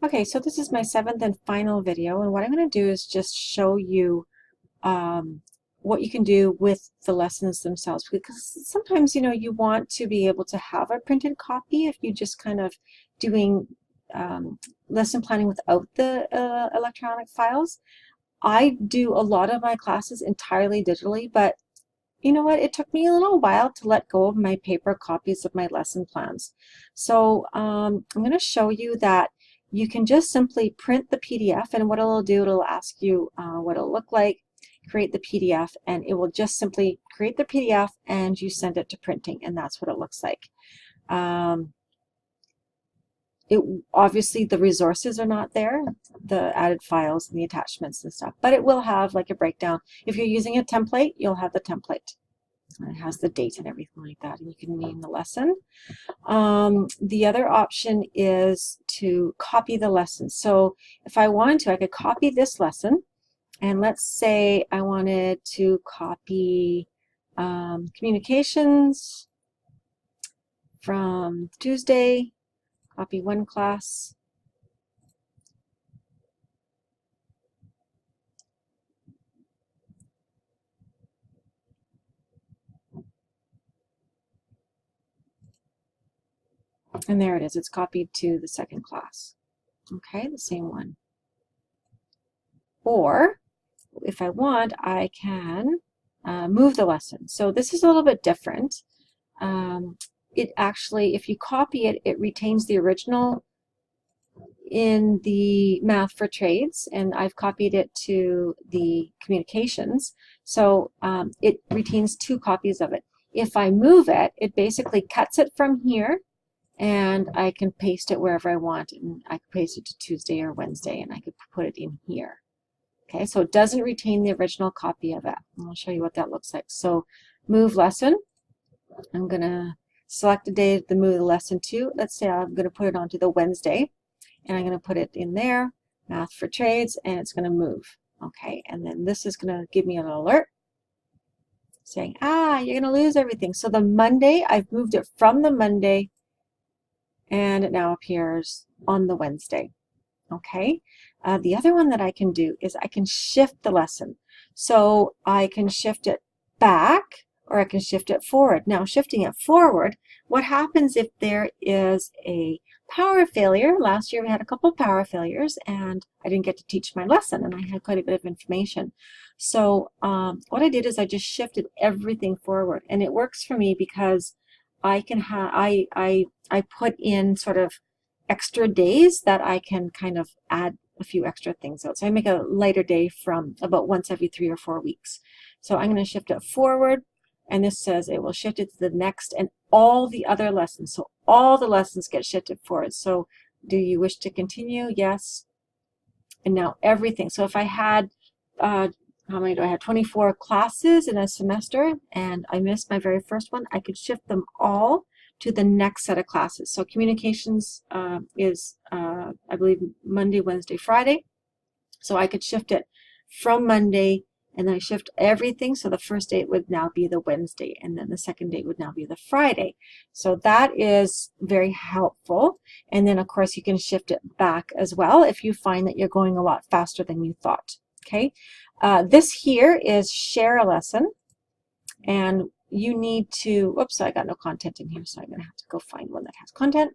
Okay, so this is my seventh and final video, and what I'm going to do is just show you what you can do with the lessons themselves, because sometimes you want to be able to have a printed copy if you just kind of doing lesson planning without the electronic files. I do a lot of my classes entirely digitally, but you know what? It took me a little while to let go of my paper copies of my lesson plans. So I'm going to show you that you can just simply print the PDF, and what it'll do, it'll ask you what it'll look like, create the PDF, and it will just simply create the PDF and you send it to printing, and that's what it looks like. Obviously the resources are not there, the added files and the attachments and stuff, but it will have like a breakdown. If you're using a template, you'll have the template. It has the date and everything like that, and you can name the lesson. The other option is to copy the lesson. So if I wanted to, I could copy this lesson, and let's say I wanted to copy communications from Tuesday, copy one class. And there it is, it's copied to the second class. Okay, the same one. Or if I want, I can move the lesson. So this is a little bit different. It actually, if you copy it, it retains the original in the Math for Trades, and I've copied it to the communications. So it retains two copies of it. If I move it, it basically cuts it from here, and I can paste it wherever I want, and I can paste it to Tuesday or Wednesday, and I could put it in here. Okay, so it doesn't retain the original copy of it. And I'll show you what that looks like. So move lesson. I'm going to select a day to move the lesson to. Let's say I'm going to put it onto the Wednesday, and I'm going to put it in there, Math for Trades, and it's going to move. Okay, and then this is going to give me an alert saying, you're going to lose everything. So the Monday, I've moved it from the Monday, and it now appears on the Wednesday. Okay, the other one that I can do is I can shift the lesson. So I can shift it back, or I can shift it forward. Now, shifting it forward, what happens if there is a power failure? Last year we had a couple of power failures, and I didn't get to teach my lesson, and I had quite a bit of information. So what I did is I just shifted everything forward, and it works for me because I can have I put in sort of extra days that I can kind of add a few extra things out. So I make a lighter day from about once every 3 or 4 weeks. So I'm going to shift it forward, and this says it will shift it to the next and all the other lessons. So all the lessons get shifted forward. So do you wish to continue? Yes. And now everything. So if I had, how many do I have? 24 classes in a semester, and I missed my very first one, I could shift them all to the next set of classes. So communications is, I believe, Monday, Wednesday, Friday. So I could shift it from Monday, and then I shift everything. So the first date would now be the Wednesday, and then the second date would now be the Friday. So that is very helpful. And then, of course, you can shift it back as well if you find that you're going a lot faster than you thought. Okay. This here is share a lesson, and you need to, whoops, I got no content in here, so I'm going to have to go find one that has content.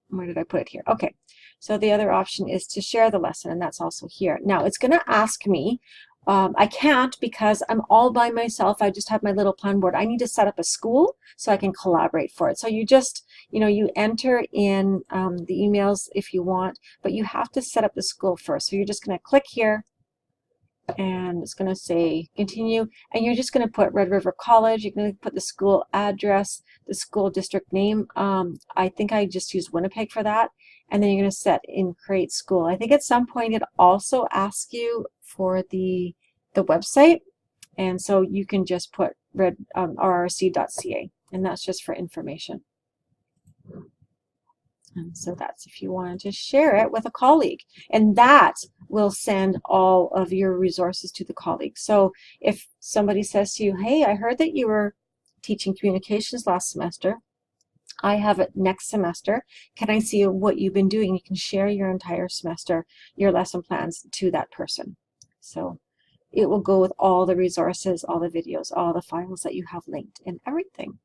Where did I put it here? Okay, so the other option is to share the lesson, and that's also here. Now, it's going to ask me, I can't because I'm all by myself. I just have my little plan board. I need to set up a school so I can collaborate for it. So you just, you enter in the emails if you want, but you have to set up the school first. So you're just going to click here, and it's going to say continue, and you're just going to put Red River College. You're going to put the school address, the school district name. I think I just used Winnipeg for that, and then you're going to set in create school. I think at some point it also asks you for the website, and so you can just put rrc.ca, and that's just for information. And so that's if you wanted to share it with a colleague, and that will send all of your resources to the colleague. So if somebody says to you, hey, I heard that you were teaching communications last semester, I have it next semester. Can I see what you've been doing? You can share your entire semester, your lesson plans to that person. So it will go with all the resources, all the videos, all the files that you have linked and everything.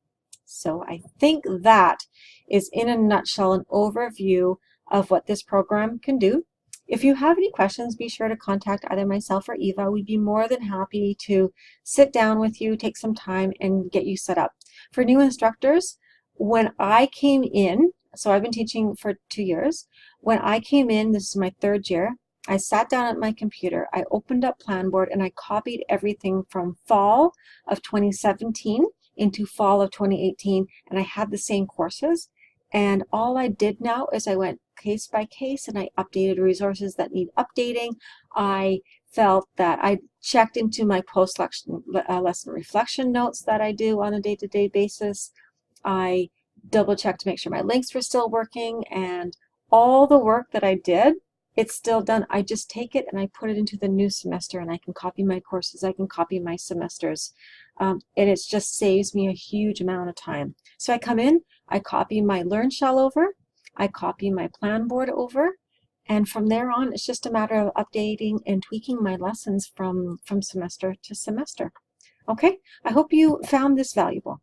So I think that is in a nutshell an overview of what this program can do. If you have any questions, be sure to contact either myself or Eva. We'd be more than happy to sit down with you, take some time, and get you set up. For new instructors, when I came in, so I've been teaching for 2 years, when I came in, this is my 3rd year, I sat down at my computer, I opened up Planboard, and I copied everything from fall of 2017 into fall of 2018, and I had the same courses. And all I did now is I went case by case and I updated resources that need updating. I felt that I checked into my post-lesson lesson reflection notes that I do on a day-to-day basis. I double-checked to make sure my links were still working, and all the work that I did, it's still done. I just take it and I put it into the new semester, and I can copy my courses, I can copy my semesters, and it just saves me a huge amount of time. So I come in, I copy my Learn Shell over, I copy my Planboard over, and from there on, it's just a matter of updating and tweaking my lessons from semester to semester. Okay, I hope you found this valuable.